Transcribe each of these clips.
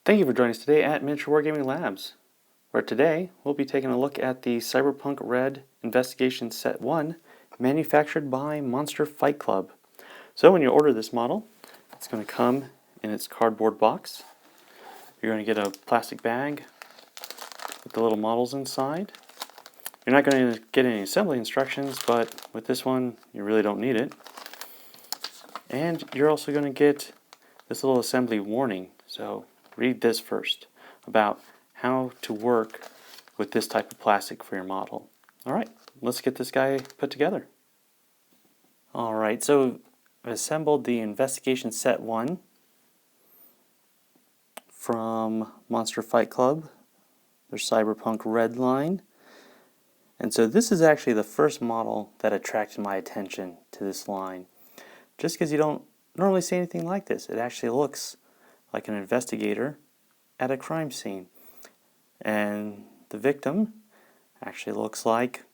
Thank you for joining us today at Miniature Wargaming Labs, where today we'll be taking a look at the Cyberpunk RED Investigation Set 1, manufactured by Monster Fight Club. So when you order this model, it's going to come in its cardboard box. You're going to get a plastic bag with the little models inside. You're not going to get any assembly instructions, but with this one, you really don't need it. And you're also going to get this little assembly warning. So read this first about how to work with this type of plastic for your model. Alright, let's get this guy put together. Alright, so I've assembled the Investigation Set 1 from Monster Fight Club, their Cyberpunk RED line. And so this is actually the first model that attracted my attention to this line. Just because you don't normally see anything like this. It actually looks like an investigator at a crime scene. And the victim actually looks like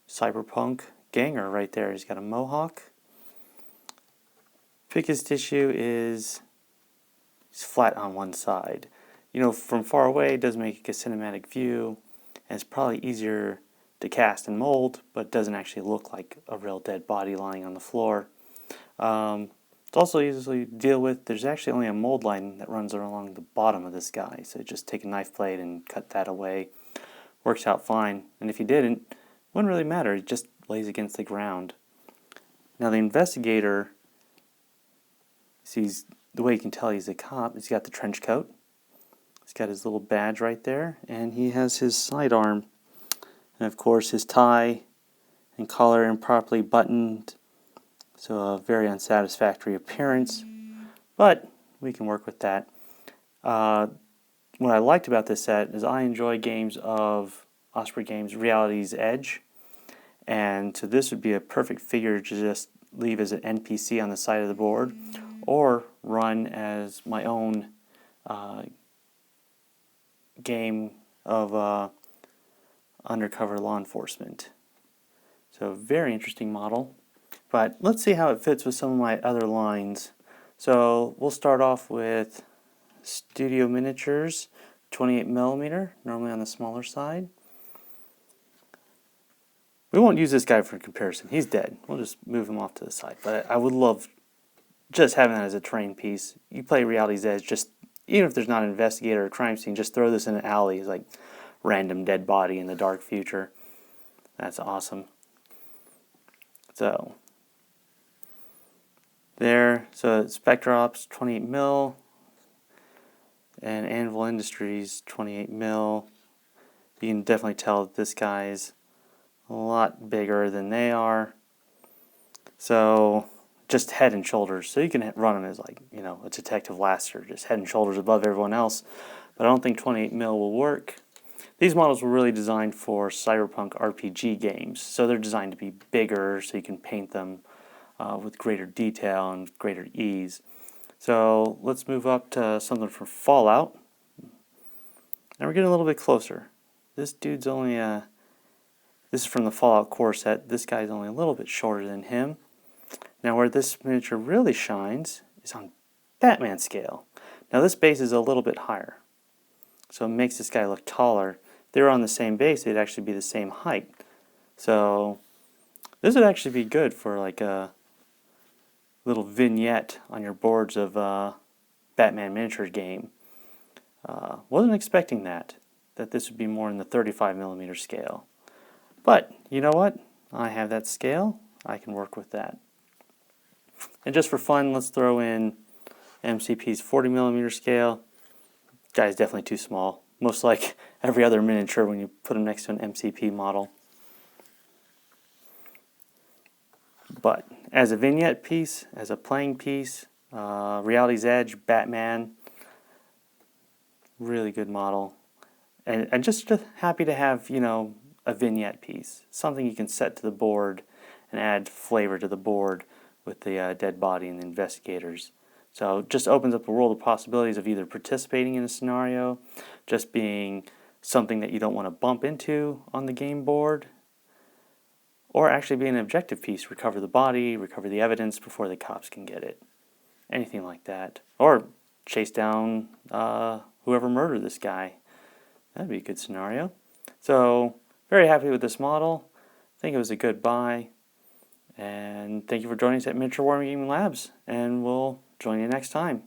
Cyberpunk Ganger right there. He's got a mohawk. Biggest issue is he's flat on one side. You know, from far away it does make a cinematic view, and it's probably easier to cast and mold, but it doesn't actually look like a real dead body lying on the floor. It's also easily to deal with. There's actually only a mold line that runs along the bottom of this guy, so just take a knife blade and cut that away. Works out fine, and if you didn't, it wouldn't really matter. It just lays against the ground. Now the investigator, sees the way you can tell he's a cop, he's got the trench coat, he's got his little badge right there, and he has his sidearm. And of course his tie and collar improperly buttoned, so a very unsatisfactory appearance, but we can work with that. What I liked about this set is I enjoy games of Osprey Games' Reality's Edge, and so this would be a perfect figure to just leave as an NPC on the side of the board, or run as my own game of undercover law enforcement. So very interesting model, but let's see how it fits with some of my other lines. So we'll start off with Studio Miniatures 28mm, normally on the smaller side. We won't use this guy for comparison, he's dead. We'll just move him off to the side, but I would love just having that as a terrain piece. You play Reality's Edge, just even if there's not an investigator or crime scene, just throw this in an alley. It's like random dead body in the dark future. That's awesome. So there, so Spectrops 28mm and Anvil Industries 28mm. You can definitely tell that this guy's a lot bigger than they are. So just head and shoulders. So you can run him as, like, you know, a Detective Laster, just head and shoulders above everyone else. But I don't think 28mm will work. These models were really designed for Cyberpunk RPG games, so they're designed to be bigger so you can paint them with greater detail and greater ease. So let's move up to something from Fallout. Now we're getting a little bit closer. This dude's only this is from the Fallout core set. This guy's only a little bit shorter than him. Now where this miniature really shines is on Batman scale. Now this base is a little bit higher, so it makes this guy look taller. If they were on the same base, they'd actually be the same height. So this would actually be good for like a little vignette on your boards of Batman miniature game. Wasn't expecting that this would be more in the 35mm scale. But you know what? I have that scale. I can work with that. And just for fun, let's throw in MCP's 40mm scale. Guy's definitely too small. Most like every other miniature when you put him next to an MCP model. But as a vignette piece, as a playing piece, Reality's Edge, Batman, really good model. And just happy to have, you know, a vignette piece. Something you can set to the board and add flavor to the board with the dead body and the investigators. So it just opens up a world of possibilities of either participating in a scenario, just being something that you don't want to bump into on the game board, or actually be an objective piece, recover the body, recover the evidence before the cops can get it. Anything like that. Or chase down whoever murdered this guy. That'd be a good scenario. So, very happy with this model. I think it was a good buy. And thank you for joining us at Miniature Wargaming Labs. And we'll join you next time.